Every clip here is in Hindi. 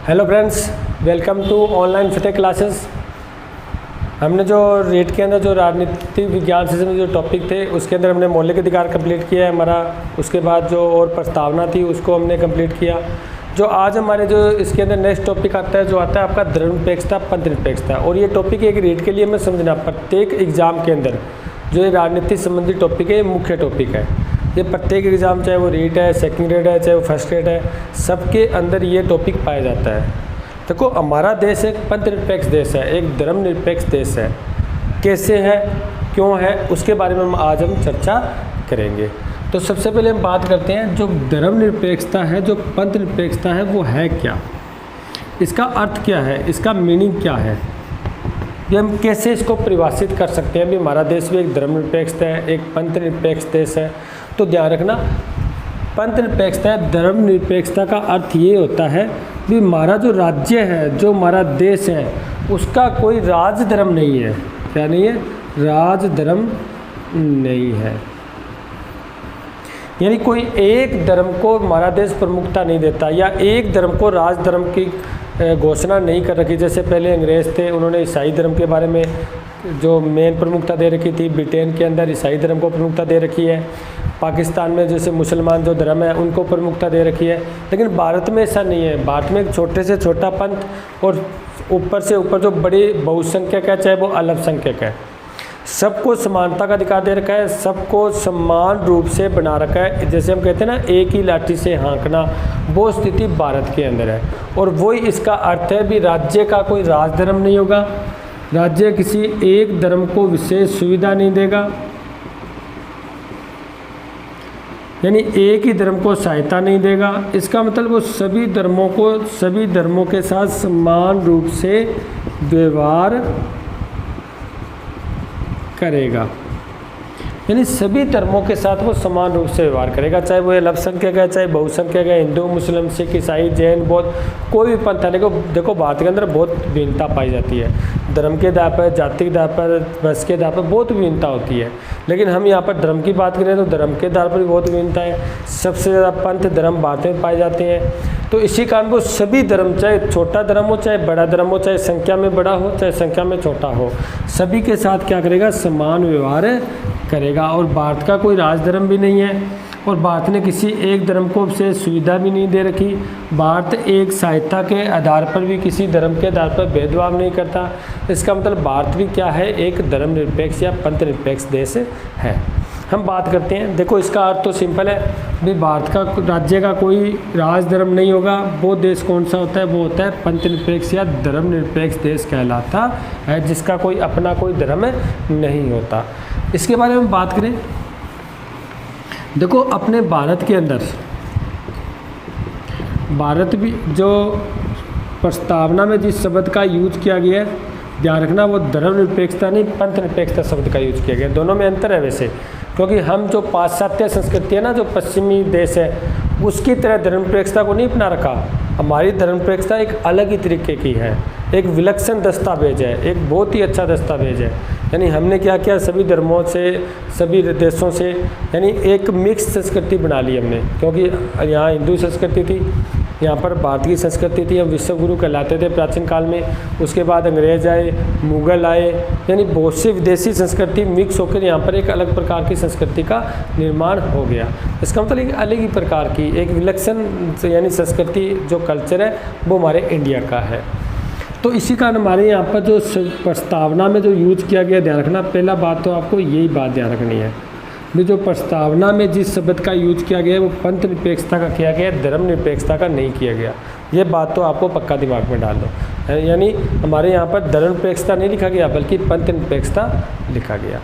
Hello friends, welcome to online Fateh classes. हमने जो रीट के अंदर जो राजनीतिक विज्ञान से जो टॉपिक थे उसके अंदर हमने मौलिक अधिकार कंप्लीट किया है हमारा। उसके बाद जो और प्रस्तावना थी उसको हमने कंप्लीट किया। जो आज हमारे जो इसके अंदर नेक्स्ट टॉपिक आता है, जो आता है आपका धर्मनिरपेक्षता, पंथनिरपेक्षता। और ये टॉपिक एक रीट के लिए हमें समझना, प्रत्येक एग्ज़ाम के अंदर जो ये राजनीति संबंधी टॉपिक है ये मुख्य टॉपिक है। ये प्रत्येक एग्ज़ाम, चाहे वो रीट है, सेकंड ग्रेड है, चाहे वो फर्स्ट ग्रेड है, सबके अंदर ये टॉपिक पाया जाता है। देखो, हमारा देश एक पंथनिरपेक्ष देश है, एक धर्मनिरपेक्ष देश है। कैसे है, क्यों है, उसके बारे में आज हम चर्चा करेंगे। तो सबसे पहले हम बात करते हैं जो धर्मनिरपेक्षता है, जो पंथनिरपेक्षता है, वो है क्या, इसका अर्थ क्या है, इसका मीनिंग क्या है, ये हम कैसे इसको परिभाषित कर सकते हैं। भी हमारा देश भी एक धर्मनिरपेक्ष है, एक पंथनिरपेक्ष देश है। तो ध्यान रखना, पंथनिरपेक्षता, धर्मनिरपेक्षता का अर्थ ये होता है भी हमारा जो राज्य है, जो हमारा देश है, उसका कोई राज धर्म नहीं है। क्या नहीं है? राज धर्म नहीं है। यानी कोई एक धर्म को हमारा देश प्रमुखता नहीं देता, या एक धर्म को राज धर्म की घोषणा नहीं कर रखी। जैसे पहले अंग्रेज़ थे, उन्होंने ईसाई धर्म के बारे में जो मेन प्रमुखता दे रखी थी। ब्रिटेन के अंदर ईसाई धर्म को प्रमुखता दे रखी है। पाकिस्तान में जैसे मुसलमान जो धर्म है उनको प्रमुखता दे रखी है। लेकिन भारत में ऐसा नहीं है। भारत में एक छोटे से छोटा पंथ और ऊपर से ऊपर जो बड़ी बहुसंख्यक है, चाहे वो अल्पसंख्यक है, सबको समानता का अधिकार दे रखा है, सबको समान रूप से बना रखा है। जैसे हम कहते हैं ना, एक ही लाठी से हाँकना, वो स्थिति भारत के अंदर है। और वही इसका अर्थ है भी राज्य का कोई राज धर्म नहीं होगा, राज्य किसी एक धर्म को विशेष सुविधा नहीं देगा, यानी एक ही धर्म को सहायता नहीं देगा। इसका मतलब वो सभी धर्मों को, सभी धर्मों के साथ समान रूप से व्यवहार करेगा, यानी सभी धर्मों के साथ वो समान रूप से व्यवहार करेगा, चाहे वो अल्पसंख्यक है, चाहे बहुसंख्यक है, हिंदू, मुस्लिम, सिख, ईसाई, जैन, बौद्ध, कोई भी पंथ है। देखो भारत के अंदर बहुत भिन्नता पाई जाती है, धर्म के आधार पर, जाति के आधार पर, वर्ष के आधार पर बहुत भिन्नता होती है। लेकिन हम यहाँ पर धर्म की बात करें तो धर्म के आधार पर भी बहुत भिन्नता है। सबसे ज़्यादा पंथ धर्म भारत में पाए जाते हैं। तो इसी कारण वो सभी धर्म, चाहे छोटा धर्म हो, चाहे बड़ा धर्म हो, चाहे संख्या में बड़ा हो, चाहे संख्या में छोटा हो, सभी के साथ क्या करेगा? समान व्यवहार करेगा। और भारत का कोई राज धर्म भी नहीं है, और भारत ने किसी एक धर्म को से सुविधा भी नहीं दे रखी। भारत एक सहायता के आधार पर भी किसी धर्म के आधार पर भेदभाव नहीं करता। इसका मतलब भारत भी क्या है? एक धर्मनिरपेक्ष या पंथनिरपेक्ष देश है। हम बात करते हैं, देखो इसका अर्थ तो सिंपल है भी भारत का राज्य का कोई राज धर्म नहीं होगा। वो देश कौन सा होता है? वो होता है पंथनिरपेक्ष या धर्मनिरपेक्ष देश कहलाता है, जिसका कोई अपना कोई धर्म नहीं होता। इसके बारे में बात करें, देखो अपने भारत के अंदर, भारत भी जो प्रस्तावना में जिस शब्द का यूज किया गया है, ध्यान रखना, वो धर्मनिरपेक्षता नहीं, पंथनिरपेक्षता शब्द का यूज किया गया। दोनों में अंतर है वैसे, क्योंकि हम जो पाश्चात्य संस्कृति है ना, जो पश्चिमी देश है, उसकी तरह धर्मनिरपेक्षता को नहीं अपना रखा। हमारी धर्मनिरपेक्षता एक अलग ही तरीके की है, एक विलक्षण दस्तावेज है, एक बहुत ही अच्छा दस्तावेज है। यानी हमने क्या किया, सभी धर्मों से, सभी देशों से, यानी एक मिक्स संस्कृति बना ली हमने। क्योंकि यहाँ हिंदू संस्कृति थी, यहाँ पर भारतीय संस्कृति थी, हम विश्व गुरु कहलाते थे प्राचीन काल में। उसके बाद अंग्रेज आए, मुगल आए, यानी बहुत सी विदेशी संस्कृति मिक्स होकर यहाँ पर एक अलग प्रकार की संस्कृति का निर्माण हो गया। इसका मतलब एक अलग ही प्रकार की एक विलक्षण यानी संस्कृति, जो कल्चर है, वो हमारे इंडिया का है। तो इसी कारण हमारे यहाँ पर जो प्रस्तावना में जो यूज किया गया, ध्यान रखना, पहला बात तो आपको यही बात ध्यान रखनी है भी जो प्रस्तावना में जिस शब्द का यूज किया गया है वो पंथनिरपेक्षता का किया गया है, धर्मनिरपेक्षता का नहीं किया गया। ये बात तो आपको पक्का दिमाग में डाल दो। यानी हमारे यहाँ पर धर्मनिरपेक्षता नहीं लिखा गया, बल्कि पंथनिरपेक्षता लिखा गया।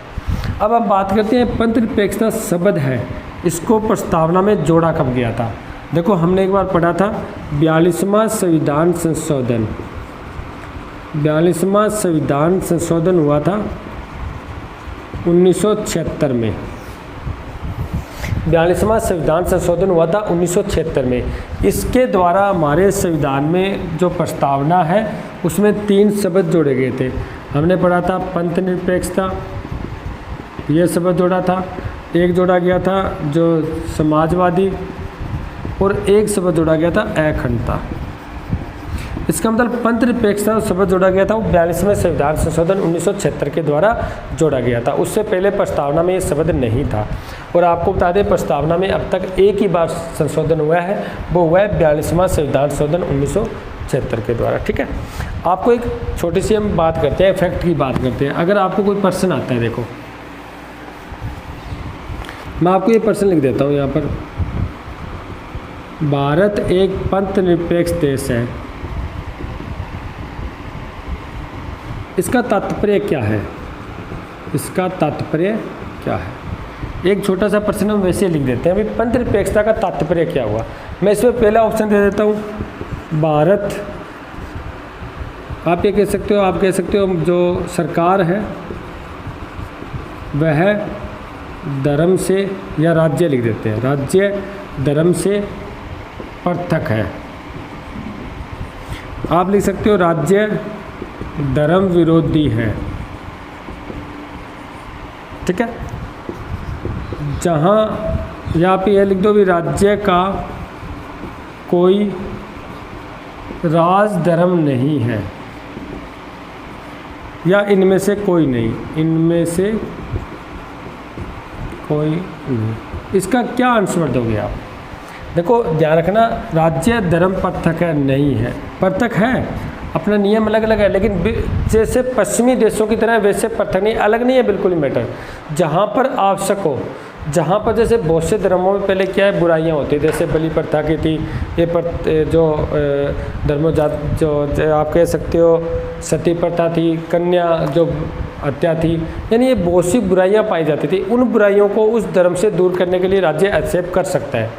अब हम बात करते हैं पंथनिरपेक्षता शब्द है, इसको प्रस्तावना में जोड़ा कब गया था। देखो हमने एक बार पढ़ा था 42वां संविधान संशोधन, 42वां संविधान संशोधन हुआ था 1976 में। 42वां संविधान संशोधन हुआ था 1976 में। इसके द्वारा हमारे संविधान में जो प्रस्तावना है उसमें 3 शब्द जोड़े गए थे। हमने पढ़ा था पंथनिरपेक्षता, ये शब्द जोड़ा था। एक जोड़ा गया था जो समाजवादी, और एक शब्द जोड़ा गया था अखंडता। इसका मतलब पंथ निरपेक्षता शब्द जोड़ा गया था वो 42वें संविधान संशोधन 1976 के द्वारा जोड़ा गया था। उससे पहले प्रस्तावना में ये शब्द नहीं था। और आपको बता दें प्रस्तावना में अब तक एक ही बार संशोधन हुआ है, वो हुआ है 42वां संविधान संशोधन 1976 के द्वारा। ठीक है, आपको एक छोटी सी हम बात करते हैं, इफेक्ट की बात करते हैं। अगर आपको कोई प्रश्न आता है, देखो मैं आपको ये प्रश्न लिख देता हूँ यहाँ पर, भारत एक पंथ निरपेक्ष देश है, इसका तात्पर्य क्या है? इसका तात्पर्य क्या है? एक छोटा सा प्रश्न हम वैसे लिख देते हैं, अभी पंथ निरपेक्षता का तात्पर्य क्या हुआ। मैं इसमें पहला ऑप्शन दे देता हूँ, भारत, आप ये कह सकते हो, आप कह सकते हो जो सरकार है वह धर्म से, या राज्य लिख देते हैं, राज्य धर्म से पृथक है। आप लिख सकते हो राज्य धर्म विरोधी है। ठीक है, जहाँ यहाँ पे यह लिख दो भी राज्य का कोई राज धर्म नहीं है, या इनमें से कोई नहीं, इनमें से कोई नहीं। इसका क्या आंसर दोगे आप? देखो ध्यान रखना, राज्य धर्म पृथक है नहीं है, पृथक है, अपना नियम अलग अलग है, लेकिन जैसे पश्चिमी देशों की तरह वैसे पृथक नहीं, अलग नहीं है बिल्कुल ही मैटर। जहाँ पर आवश्यक हो, जहाँ पर जैसे बहुत से धर्मों में पहले क्या है बुराइयाँ होती, जैसे बलि प्रथा की थी, ये जो धर्मों जो आप कह सकते हो सती प्रथा थी, कन्या जो हत्या थी, यानी ये बहुत सी बुराइयाँ पाई जाती थी। उन बुराइयों को उस धर्म से दूर करने के लिए राज्य एक्सेप्ट कर सकता है,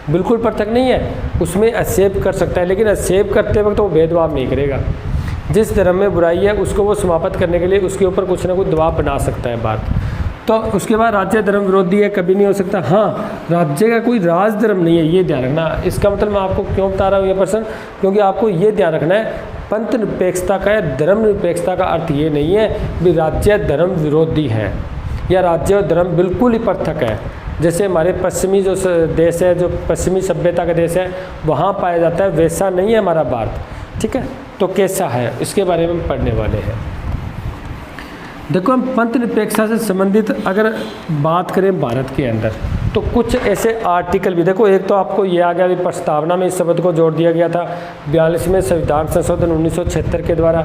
बिल्कुल पृथक नहीं है, उसमें एक्सेप्ट कर सकता है, लेकिन एक्सेप्ट करते वक्त वो भेदभाव नहीं करेगा। जिस धर्म में बुराई है उसको वो समाप्त करने के लिए उसके ऊपर कुछ ना कुछ दबाव बना सकता है बात। तो उसके बाद राज्य धर्म विरोधी है, कभी नहीं हो सकता। हाँ, राज्य का कोई राज धर्म नहीं है, ये ध्यान रखना। इसका मतलब मैं आपको क्यों बता रहा हूँ ये प्रश्न, क्योंकि आपको ये ध्यान रखना है पंथ निरपेक्षता का या धर्म निरपेक्षता का अर्थ ये नहीं है कि राज्य धर्म विरोधी है या राज्य और धर्म बिल्कुल ही पृथक है। जैसे हमारे पश्चिमी जो देश है, जो पश्चिमी सभ्यता का देश है, वहाँ पाया जाता है, वैसा नहीं है हमारा भारत। ठीक है, तो कैसा है इसके बारे में हम पढ़ने वाले हैं। देखो हम पंथ निरपेक्षता से संबंधित अगर बात करें भारत के अंदर, तो कुछ ऐसे आर्टिकल भी देखो। एक तो आपको ये आ गया भी प्रस्तावना में इस शब्द को जोड़ दिया गया था 42वें संविधान संशोधन 1976 के द्वारा,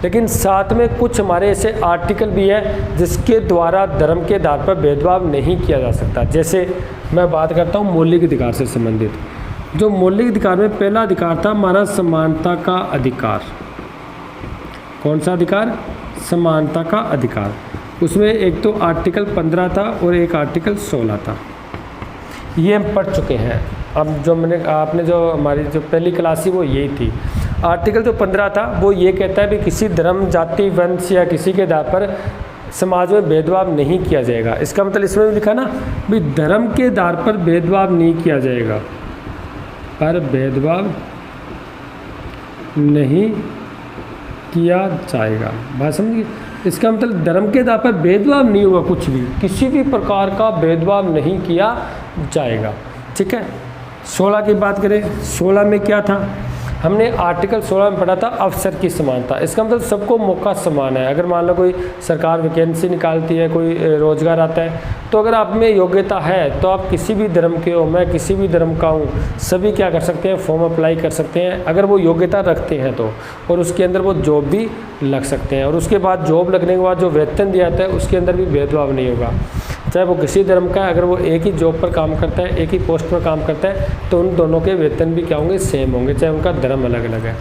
लेकिन साथ में कुछ हमारे ऐसे आर्टिकल भी है जिसके द्वारा धर्म के आधार पर भेदभाव नहीं किया जा सकता। जैसे मैं बात करता हूँ मौलिक अधिकार से संबंधित। जो मौलिक अधिकार में पहला अधिकार था हमारा समानता का अधिकार। कौन सा अधिकार? समानता का अधिकार। उसमें एक तो आर्टिकल 15 था और एक आर्टिकल 16 था, ये हम पढ़ चुके हैं। अब जो आपने जो हमारी जो पहली क्लास थी वो यही थी। आर्टिकल जो 15 था वो ये कहता है कि किसी धर्म, जाति, वंश या किसी के आधार पर समाज में भेदभाव नहीं किया जाएगा। इसका मतलब इसमें भी लिखा ना भी धर्म के आधार पर भेदभाव नहीं किया जाएगा, पर भेदभाव नहीं किया जाएगा। बात समझिए, इसका मतलब धर्म के आधार पर भेदभाव नहीं हुआ, कुछ भी किसी भी प्रकार का भेदभाव नहीं किया जाएगा। ठीक है, 16 की बात करें, 16 में क्या था? हमने आर्टिकल 16 में पढ़ा था अवसर की समानता। इसका मतलब सबको मौका समान है। अगर मान लो कोई सरकार वैकेंसी निकालती है, कोई रोजगार आता है, तो अगर आप में योग्यता है तो आप किसी भी धर्म के हो, मैं किसी भी धर्म का हूँ, सभी क्या कर सकते हैं? फॉर्म अप्लाई कर सकते हैं अगर वो योग्यता रखते हैं तो, और उसके अंदर वो जॉब भी लग सकते हैं। और उसके बाद जॉब लगने के बाद जो वेतन दिया जाता है उसके अंदर भी भेदभाव नहीं होगा, चाहे वो किसी धर्म का है। अगर वो एक ही जॉब पर काम करता है, एक ही पोस्ट पर काम करता है, तो उन दोनों के वेतन भी क्या होंगे? सेम होंगे, चाहे उनका धर्म अलग अलग है।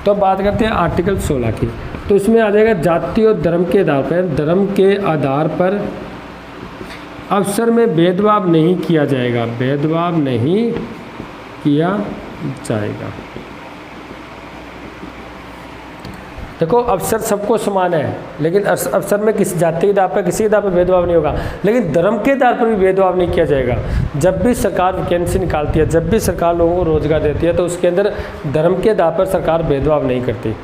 तो अब बात करते हैं आर्टिकल 16 की। तो इसमें आ जाएगा जाति और धर्म के आधार पर, धर्म के आधार पर अवसर में भेदभाव नहीं किया जाएगा, भेदभाव नहीं किया जाएगा। देखो अवसर सबको समान है, लेकिन अवसर में किसी जाति के आधार पर, किसी के आधार पर भेदभाव नहीं होगा, लेकिन धर्म के आधार पर भी भेदभाव नहीं किया जाएगा। जब भी सरकार वैकेंसी निकालती है, जब भी सरकार लोगों को रोजगार देती है, तो उसके अंदर धर्म के आधार पर सरकार भेदभाव नहीं करती।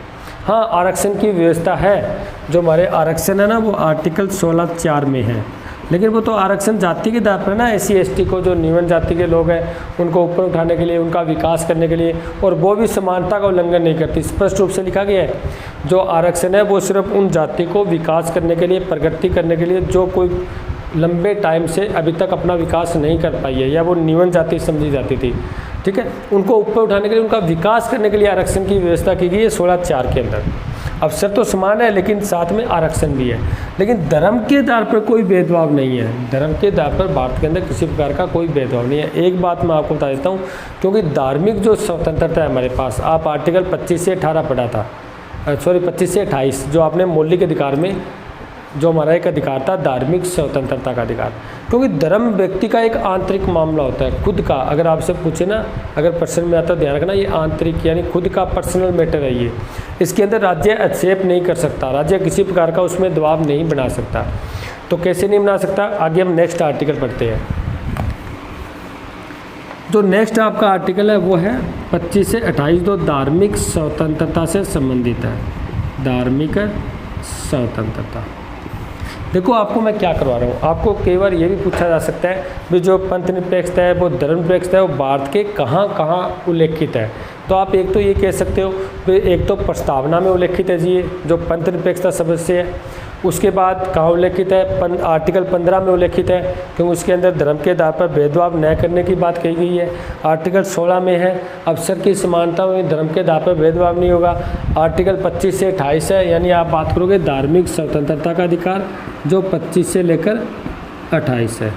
हाँ, आरक्षण की व्यवस्था है, जो हमारे आरक्षण है ना, वो आर्टिकल 16(4) में है। लेकिन वो तो आरक्षण जाति के आधार पर ना, SC ST को, जो निम्न जाति के लोग हैं उनको ऊपर उठाने के लिए, उनका विकास करने के लिए, और वो भी समानता का उल्लंघन नहीं करती। स्पष्ट रूप से लिखा गया है जो आरक्षण है वो सिर्फ उन जाति को विकास करने के लिए, प्रगति करने के लिए, जो कोई लंबे टाइम से अभी तक अपना विकास नहीं कर पाई है या वो निम्न जाति समझी जाती थी, ठीक है, उनको ऊपर उठाने के लिए, उनका विकास करने के लिए आरक्षण की व्यवस्था की गई है 16(4) के अंदर। अवसर तो समान है लेकिन साथ में आरक्षण भी है। लेकिन धर्म के आधार पर कोई भेदभाव नहीं है। धर्म के आधार पर भारत के अंदर किसी प्रकार का कोई भेदभाव नहीं है। एक बात मैं आपको बता देता हूँ, क्योंकि धार्मिक जो स्वतंत्रता है हमारे पास, आप आर्टिकल 25 से 18 पढ़ा था, 25 से 28, जो आपने मौलिक अधिकार में जो हमारा एक अधिकार था, धार्मिक स्वतंत्रता का अधिकार, क्योंकि धर्म व्यक्ति का एक आंतरिक मामला होता है, खुद का। अगर आपसे पूछे ना, अगर प्रश्न में आता, ध्यान रखना, ये आंतरिक यानी खुद का पर्सनल मैटर है ये। इसके अंदर राज्य हस्तक्षेप नहीं कर सकता, राज्य किसी प्रकार का उसमें दबाव नहीं बना सकता। तो कैसे नहीं बना सकता, आगे हम नेक्स्ट आर्टिकल पढ़ते हैं। जो नेक्स्ट आपका आर्टिकल है वो है 25 से 28, जो धार्मिक स्वतंत्रता से संबंधित है। धार्मिक स्वतंत्रता, देखो आपको मैं क्या करवा रहा हूँ, आपको कई बार ये भी पूछा जा सकता है भी जो पंथ निरपेक्षता है, वो धर्म निरपेक्षता है, वो भारत के कहाँ कहाँ उल्लेखित है। तो आप एक तो ये कह सकते हो भी एक तो प्रस्तावना में उल्लेखित है जी, जो पंथ निरपेक्षता सदस्य है। उसके बाद कहाँ उल्लेखित है, आर्टिकल 15 में उल्लेखित है, क्योंकि उसके अंदर धर्म के आधार पर भेदभाव न करने की बात कही गई है। आर्टिकल 16 में है अवसर की समानता में धर्म के आधार पर भेदभाव नहीं होगा। आर्टिकल 25 से 28 है, यानी आप बात करोगे धार्मिक स्वतंत्रता का अधिकार, जो 25 से लेकर 28 है।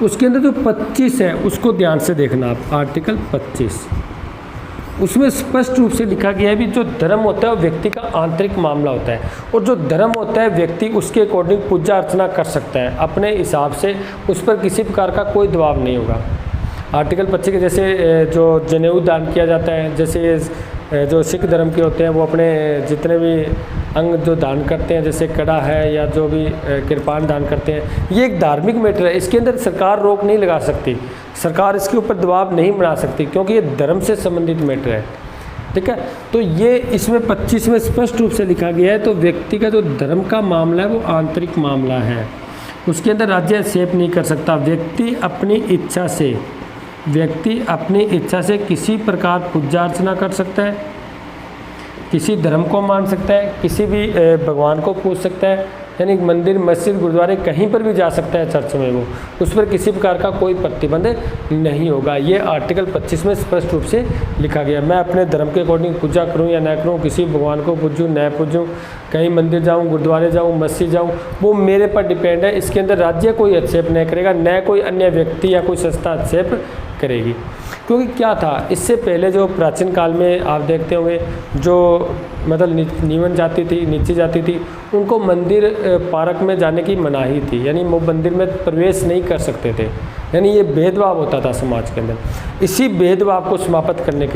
उसके अंदर जो 25 है उसको ध्यान से देखना आप, आर्टिकल 25, उसमें स्पष्ट रूप से लिखा गया है भी जो धर्म होता है वो व्यक्ति का आंतरिक मामला होता है, और जो धर्म होता है व्यक्ति उसके अकॉर्डिंग पूजा अर्चना कर सकता है अपने हिसाब से, उस पर किसी प्रकार का कोई दबाव नहीं होगा। आर्टिकल 25 के जैसे जो जनेऊ दान किया जाता है, जैसे जो सिख धर्म के होते हैं वो अपने जितने भी अंग जो दान करते हैं, जैसे कड़ा है या जो भी कृपान दान करते हैं, ये एक धार्मिक मैटर है। इसके अंदर सरकार रोक नहीं लगा सकती, सरकार इसके ऊपर दबाव नहीं बना सकती, क्योंकि ये धर्म से संबंधित मैटर है, ठीक है। तो ये इसमें 25 में स्पष्ट रूप से लिखा गया है, तो व्यक्ति का जो धर्म का मामला है वो आंतरिक मामला है, उसके अंदर राज्य हस्तक्षेप नहीं कर सकता। व्यक्ति अपनी इच्छा से किसी प्रकार पूजा अर्चना कर सकता है, किसी धर्म को मान सकता है, किसी भी भगवान को पूज सकता है, यानी मंदिर, मस्जिद, गुरुद्वारे कहीं पर भी जा सकता है, चर्च में वो, उस पर किसी प्रकार का कोई प्रतिबंध नहीं होगा। ये आर्टिकल 25 में स्पष्ट रूप से लिखा गया। मैं अपने धर्म के अकॉर्डिंग पूजा करूं या न करूं, किसी भगवान को पूजूं न पूजूं, कहीं मंदिर जाऊं, गुरुद्वारे जाऊं, मस्जिद जाऊं, वो मेरे पर डिपेंड है। इसके अंदर राज्य कोई हस्तक्षेप नहीं करेगा, न कोई अन्य व्यक्ति या कोई संस्था हस्तक्षेप करेगी। क्योंकि क्या था, इससे पहले जो प्राचीन काल में आप देखते होंगे जो मतलब निम्न जाति थी, नीची जाति थी, उनको मंदिर पार्क में जाने की मनाही थी, यानी वो मंदिर में प्रवेश नहीं कर सकते थे, यानी ये भेदभाव होता था समाज के अंदर। इसी भेदभाव को समाप्त करने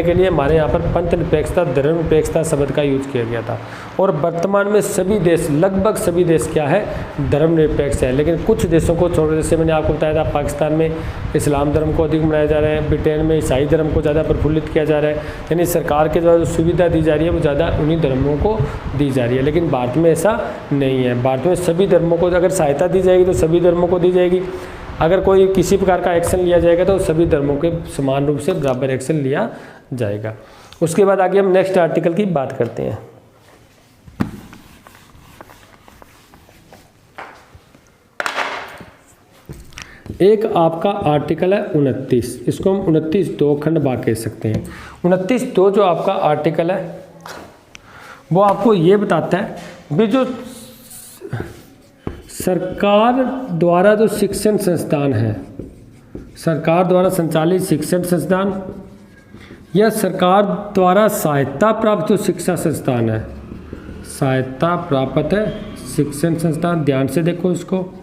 के लिए हमारे यहाँ पर पंथ निरपेक्षता, धर्म निरपेक्षता शब्द का यूज किया गया था। और वर्तमान में सभी देश, लगभग सभी देश क्या है, धर्म निरपेक्ष है। लेकिन कुछ देशों को छोड़, जैसे मैंने आपको बताया था, पाकिस्तान में इस्लाम धर्म को अधिक मनाया जा रहा है, ब्रिटेन में ईसाई धर्म को ज़्यादा प्रफुल्लित किया जा रहा है, यानी सरकार के द्वारा जो सुविधा दी जा रही है वो ज़्यादा उन्हीं धर्मों को दी जा रही है। लेकिन भारत में ऐसा नहीं है। भारत में सभी धर्मों को अगर सहायता दी जाएगी तो सभी धर्मों को दी जाएगी, अगर कोई किसी प्रकार का एक्शन लिया जाएगा तो सभी धर्मों के समान रूप से बराबर एक्शन लिया जाएगा। उसके बाद आगे हम नेक्स्ट आर्टिकल की बात करते हैं। एक आपका आर्टिकल है 29, इसको हम 29(2) खंड भाग कह सकते हैं। 29(2) जो आपका आर्टिकल है वो आपको ये बताता है भी जो सरकार द्वारा जो शिक्षण संस्थान है, सरकार द्वारा संचालित शिक्षण संस्थान या सरकार द्वारा सहायता प्राप्त जो शिक्षा संस्थान है, सहायता प्राप्त है शिक्षण संस्थान, ध्यान से देखो इसको,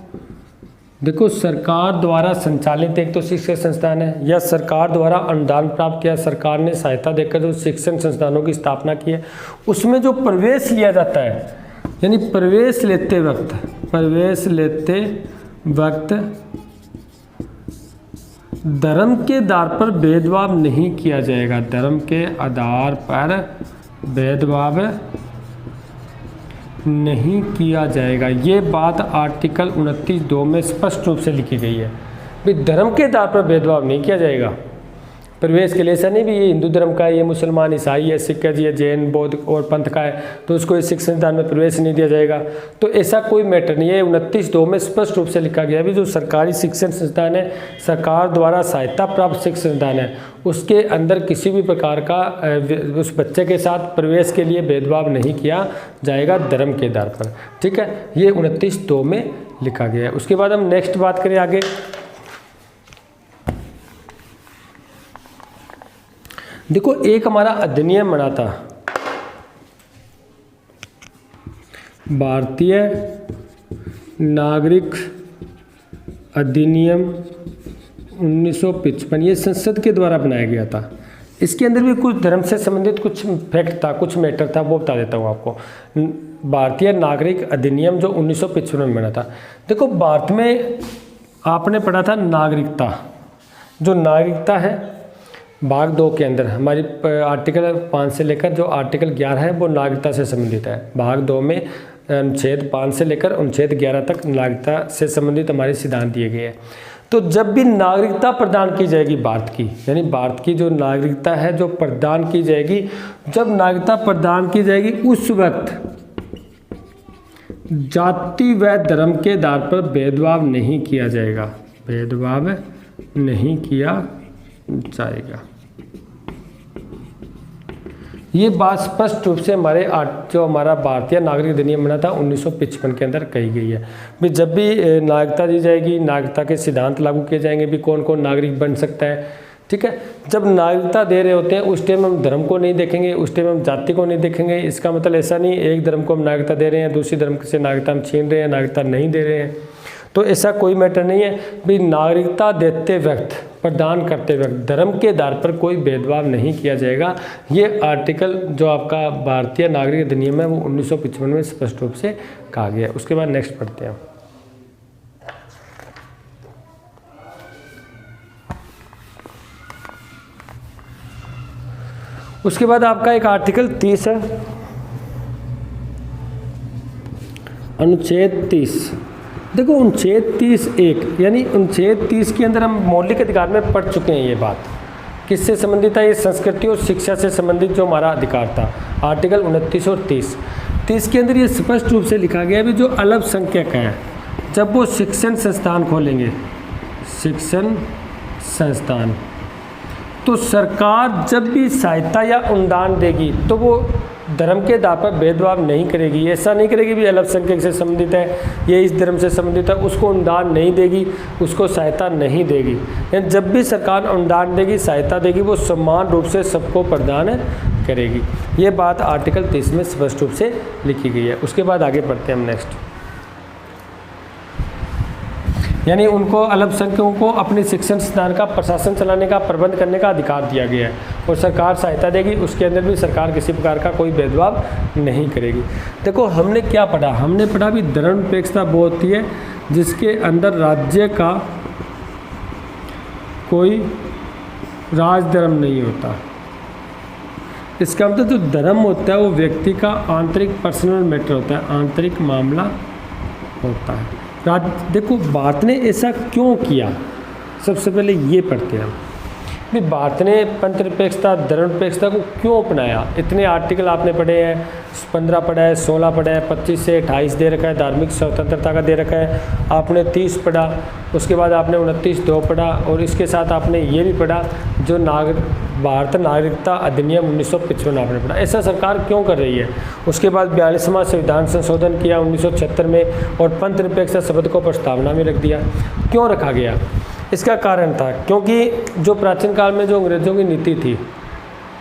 देखो सरकार द्वारा संचालित एक तो शिक्षण संस्थान है, या सरकार द्वारा अनुदान प्राप्त किया, सरकार ने सहायता देकर जो शिक्षण संस्थानों की स्थापना की है, उसमें जो प्रवेश लिया जाता है, यानी प्रवेश लेते वक्त धर्म के आधार पर भेदभाव नहीं किया जाएगा, धर्म के आधार पर भेदभाव नहीं किया जाएगा। ये बात आर्टिकल 29(2) में स्पष्ट रूप से लिखी गई है। भाई धर्म के आधार पर भेदभाव नहीं किया जाएगा प्रवेश के लिए। ऐसा नहीं भी ये हिंदू धर्म का है, ये मुसलमान ईसाई है, सिख है, ये जैन बौद्ध और पंथ का है तो उसको इस शिक्षण संस्थान में प्रवेश नहीं दिया जाएगा, तो ऐसा कोई मैटर नहीं है। 29(2) में स्पष्ट रूप से लिखा गया है भी जो सरकारी शिक्षण संस्थान है, सरकार द्वारा सहायता प्राप्त शिक्षण संस्थान है, उसके अंदर किसी भी प्रकार का उस बच्चे के साथ प्रवेश के लिए भेदभाव नहीं किया जाएगा धर्म के आधार पर। ठीक है, ये 29(2) में लिखा गया है। उसके बाद हम नेक्स्ट बात करें आगे। देखो एक हमारा अधिनियम बना था, भारतीय नागरिक अधिनियम 1955, ये संसद के द्वारा बनाया गया था। इसके अंदर भी कुछ धर्म से संबंधित कुछ फैक्ट था, कुछ मैटर था, वो बता देता हूँ आपको। भारतीय नागरिक अधिनियम जो 1955 में बना था। देखो भारत में आपने पढ़ा था नागरिकता, जो नागरिकता है भाग 2 के अंदर हमारी आर्टिकल 5 से लेकर जो आर्टिकल 11 है वो नागरिकता से संबंधित है। भाग 2 में अनुच्छेद 5 से लेकर अनुच्छेद 11 तक नागरिकता से संबंधित हमारे सिद्धांत दिए गए हैं। तो जब भी नागरिकता प्रदान की जाएगी भारत की, यानी भारत की जो नागरिकता है जो प्रदान की जाएगी, जब नागरिकता प्रदान की जाएगी उस वक्त जाति व धर्म के आधार पर भेदभाव नहीं किया जाएगा, भेदभाव नहीं किया जाएगा। ये बात स्पष्ट रूप से हमारे जो हमारा भारतीय नागरिक अधिनियम बना था 1955 के अंदर कही गई है। भी जब भी नागरिकता दी जाएगी, नागरिकता के सिद्धांत लागू किए जाएंगे भी कौन कौन नागरिक बन सकता है। ठीक है, जब नागरिकता दे रहे होते हैं उस टाइम हम धर्म को नहीं देखेंगे, उस टाइम हम जाति को नहीं देखेंगे। इसका मतलब ऐसा नहीं एक धर्म को हम नागरिकता दे रहे हैं, दूसरी धर्म से नागरिकता हम छीन रहे हैं, नागरिकता नहीं दे रहे हैं, तो ऐसा कोई मैटर नहीं है। भी नागरिकता देते वक्त, प्रदान करते वक्त धर्म के आधार पर कोई भेदभाव नहीं किया जाएगा। ये आर्टिकल जो आपका भारतीय नागरिक अधिनियम है वो 1955 में स्पष्ट रूप से कहा गया है। उसके बाद नेक्स्ट पढ़ते हैं। उसके बाद आपका एक आर्टिकल 30 है, अनुच्छेद 30। देखो अनुच्छेद 30(1) यानी अनुच्छेद 30 के अंदर हम मौलिक अधिकार में पढ़ चुके हैं। ये बात किससे संबंधित है? ये संस्कृति और शिक्षा से संबंधित जो हमारा अधिकार था, आर्टिकल 29 और 30 के अंदर ये स्पष्ट रूप से लिखा गया है भी जो अल्पसंख्यक है जब वो शिक्षण संस्थान खोलेंगे, शिक्षण संस्थान, तो सरकार जब भी सहायता या अनुदान देगी तो वो धर्म के आधार पर भेदभाव नहीं करेगी। ऐसा नहीं करेगी भी अल्पसंख्यक से संबंधित है, ये इस धर्म से संबंधित है, उसको अनुदान नहीं देगी, उसको सहायता नहीं देगी। यानी जब भी सरकार अनुदान देगी, सहायता देगी, वो समान रूप से सबको प्रदान करेगी। ये बात आर्टिकल 30 में स्पष्ट रूप से लिखी गई है। उसके बाद आगे बढ़ते हैं हम नेक्स्ट। यानी उनको अल्पसंख्यकों को अपने शिक्षण संस्थान का प्रशासन चलाने का, प्रबंध करने का अधिकार दिया गया है और सरकार सहायता देगी। उसके अंदर भी सरकार किसी प्रकार का कोई भेदभाव नहीं करेगी। देखो हमने क्या पढ़ा? हमने पढ़ा भी धर्मनिरपेक्षता वो होती है जिसके अंदर राज्य का कोई राज धर्म नहीं होता। इसका मतलब जो धर्म होता है वो व्यक्ति का आंतरिक पर्सनल मैटर होता है, आंतरिक मामला होता है। देखो भारत ने ऐसा क्यों किया, सबसे पहले ये पढ़ते हैं हम। भारत ने पंथ निरपेक्षता, धर्मनिरपेक्षता को क्यों अपनाया? इतने आर्टिकल आपने पढ़े हैं, 15 पढ़ा है, 16 पढ़ा है, 25 से 28 दे रखा है, धार्मिक स्वतंत्रता का दे रखा है, आपने 30 पढ़ा, उसके बाद आपने 29(2) पढ़ा और इसके साथ आपने ये भी पढ़ा जो भारत नागरिकता अधिनियम 1955 आपने पढ़ा। ऐसा सरकार क्यों कर रही है? उसके बाद 42वां संविधान संशोधन किया 1976 में और पंथ निरपेक्षता शब्द को प्रस्तावना में रख दिया। क्यों रखा गया? इसका कारण था क्योंकि जो प्राचीन काल में जो अंग्रेज़ों की नीति थी,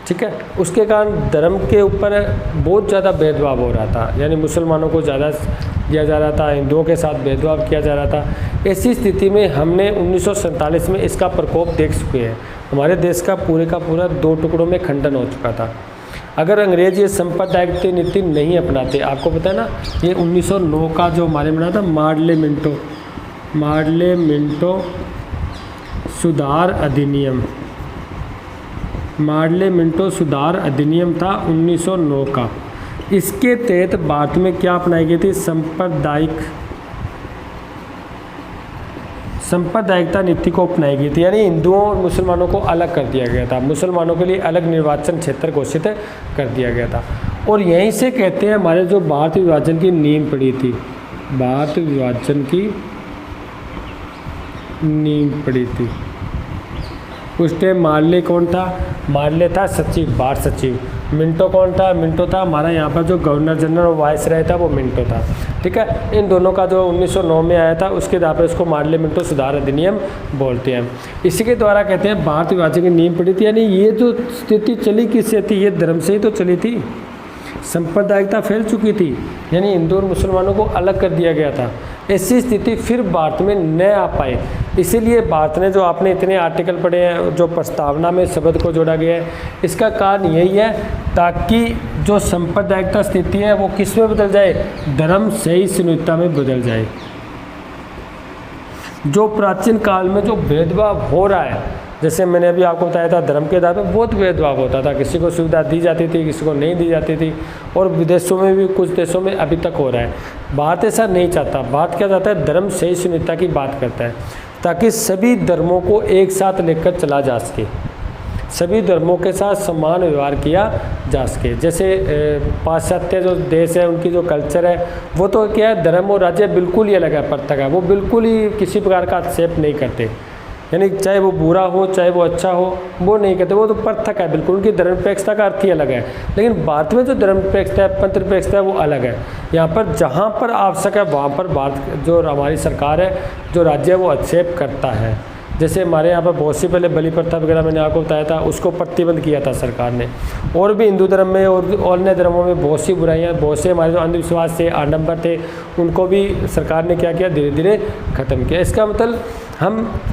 ठीक है, उसके कारण धर्म के ऊपर बहुत ज़्यादा भेदभाव हो रहा था। यानी मुसलमानों को ज़्यादा दिया जा रहा था, हिंदुओं के साथ भेदभाव किया जा रहा था। ऐसी स्थिति में हमने 1947 में इसका प्रकोप देख चुके हैं। हमारे देश का पूरा 2 टुकड़ों में खंडन हो चुका था। अगर अंग्रेज ये सांप्रदायिक नीति नहीं अपनाते, आपको पता है ना, ये 1909 का जो हमारे बना था मार्लेमेंटो सुधार अधिनियम, मार्लेमेंटो सुधार अधिनियम था 1909 का। इसके तहत भारत में क्या अपनाई गई थी? सांप्रदायिकता नीति को अपनाई गई थी, यानी हिंदुओं और मुसलमानों को अलग कर दिया गया था। मुसलमानों के लिए अलग निर्वाचन क्षेत्र घोषित कर दिया गया था। और यहीं से कहते हैं हमारे जो भारत विभाजन की नींव पड़ी थी, भारत विभाजन की नींव पड़ी थी। उस टाइम मार्ले कौन था? मार्ले था सचिव, भारत सचिव। मिंटो कौन था? मिंटो था हमारा यहाँ पर जो गवर्नर जनरल और वायसराय था, वो मिंटो था। ठीक है, इन दोनों का जो 1909 में आया था, उसके आधार पर इसको मार्ले मिंटो सुधार अधिनियम बोलते हैं। इसी के द्वारा कहते हैं भारत विभाजन की नींव पड़ी थी। यानी ये जो स्थिति चली किससे थी? ये धर्म से ही तो चली थी। सांप्रदायिकता फैल चुकी थी, यानी हिंदू और मुसलमानों को अलग कर दिया गया था। ऐसी स्थिति फिर भारत में न आ पाए, इसीलिए भारत ने जो आपने इतने आर्टिकल पढ़े हैं, जो प्रस्तावना में शब्द को जोड़ा गया है, इसका कारण यही है ताकि जो सांप्रदायिकता स्थिति है वो किस में बदल जाए? धर्म सहिष्णुता में बदल जाए। जो प्राचीन काल में जो भेदभाव हो रहा है, जैसे मैंने अभी आपको बताया था, धर्म के आधार पर बहुत भेदभाव होता था, किसी को सुविधा दी जाती थी, किसी को नहीं दी जाती थी, और विदेशों में भी, कुछ देशों में अभी तक हो रहा है। भारत ऐसा नहीं चाहता। भारत क्या चाहता है? धर्म सहिष्णुता की बात करता है, ताकि सभी धर्मों को एक साथ लेकर चला जा सके, सभी धर्मों के साथ समान व्यवहार किया जा सके। जैसे पाश्चात्य जो देश है, उनकी जो कल्चर है, वो तो क्या है, धर्म और राज्य बिल्कुल ही अलग है, पृथक है। वो बिल्कुल ही किसी प्रकार का आक्षेप नहीं करते, यानी चाहे वो बुरा हो चाहे वो अच्छा हो, वो नहीं कहते, वो तो पृथक है बिल्कुल। उनकी धर्मनिरपेक्षता का अर्थ ही अलग है। लेकिन भारत में जो धर्मनिरपेक्षता है, पंथनिरपेक्षता है, वो अलग है। यहाँ पर जहाँ पर आवश्यक है वहाँ पर भारत जो हमारी सरकार है, जो राज्य है, वो आक्षेप करता है। जैसे हमारे यहाँ पर बहुत सी पहले बलि प्रथा वगैरह मैंने आपको बताया था, उसको प्रतिबंध किया था सरकार ने। और भी हिंदू धर्म में और अन्य धर्मों में बहुत सी बुराइयाँ, बहुत से हमारे जो अंधविश्वास थे, आडंबर थे, उनको भी सरकार ने क्या किया? धीरे धीरे खत्म किया। इसका मतलब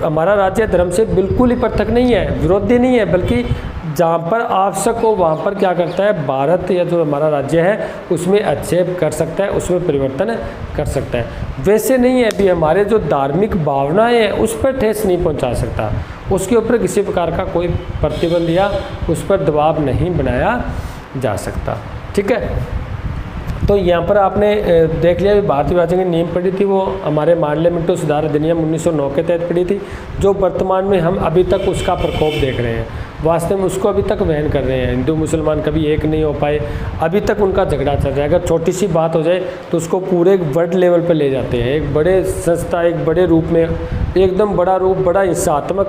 हमारा राज्य धर्म से बिल्कुल ही पृथक नहीं है, विरोधी नहीं है, बल्कि जहाँ पर आवश्यक हो वहाँ पर क्या करता है, भारत या जो हमारा राज्य है उसमें आक्षेप कर सकता है, उसमें परिवर्तन कर सकता है। वैसे नहीं है, अभी हमारे जो धार्मिक भावनाएं हैं उस पर ठेस नहीं पहुँचा सकता, उसके ऊपर किसी प्रकार का कोई प्रतिबंध या उस पर दबाव नहीं बनाया जा सकता। ठीक है, तो यहाँ पर आपने देख लिया, भारत विभाजन की नींव पड़ी थी वो हमारे मार्ले मिंटो सुधार अधिनियम 1909 के तहत पड़ी थी, जो वर्तमान में हम अभी तक उसका प्रकोप देख रहे हैं। वास्तव में उसको अभी तक वहन कर रहे हैं। हिंदू मुसलमान कभी एक नहीं हो पाए, अभी तक उनका झगड़ा चल रहा है। अगर छोटी सी बात हो जाए तो उसको पूरे वर्ल्ड लेवल पर ले जाते हैं, एक बड़े संस्था, एक बड़े रूप में, एकदम बड़ा रूप, बड़ा हिंसात्मक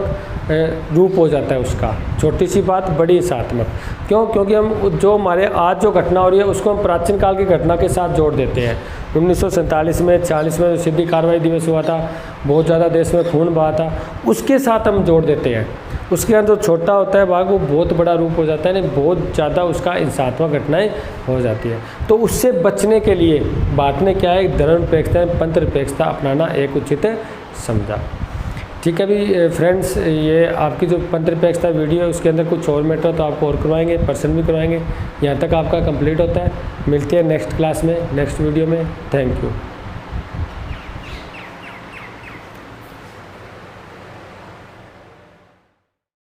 रूप हो जाता है उसका। छोटी सी बात बड़ी हिंसात्मक क्यों? क्योंकि हम जो हमारे आज जो घटना हो रही है उसको हम प्राचीन काल की घटना के साथ जोड़ देते हैं। 1947 में 40 में सिद्धि कार्रवाई दिवस हुआ था, बहुत ज़्यादा देश में खून बहा था, उसके साथ हम जोड़ देते हैं। उसके अंदर जो छोटा होता है भाग वो बहुत बड़ा रूप हो जाता है, नहीं बहुत ज़्यादा उसका हिंसात्मक घटनाएं हो जाती है। तो उससे बचने के लिए भारत ने क्या है, धर्मनिरपेक्षता, पंथनिरपेक्षता अपनाना एक उचित समझा। ठीक है अभी फ्रेंड्स, ये आपकी जो पंथनिरपेक्षता वीडियो है उसके अंदर कुछ और मैटर तो आपको और करवाएंगे, पर्सन भी करवाएंगे। यहाँ तक आपका कंप्लीट होता है। मिलते हैं नेक्स्ट क्लास में, नेक्स्ट वीडियो में। Thank you.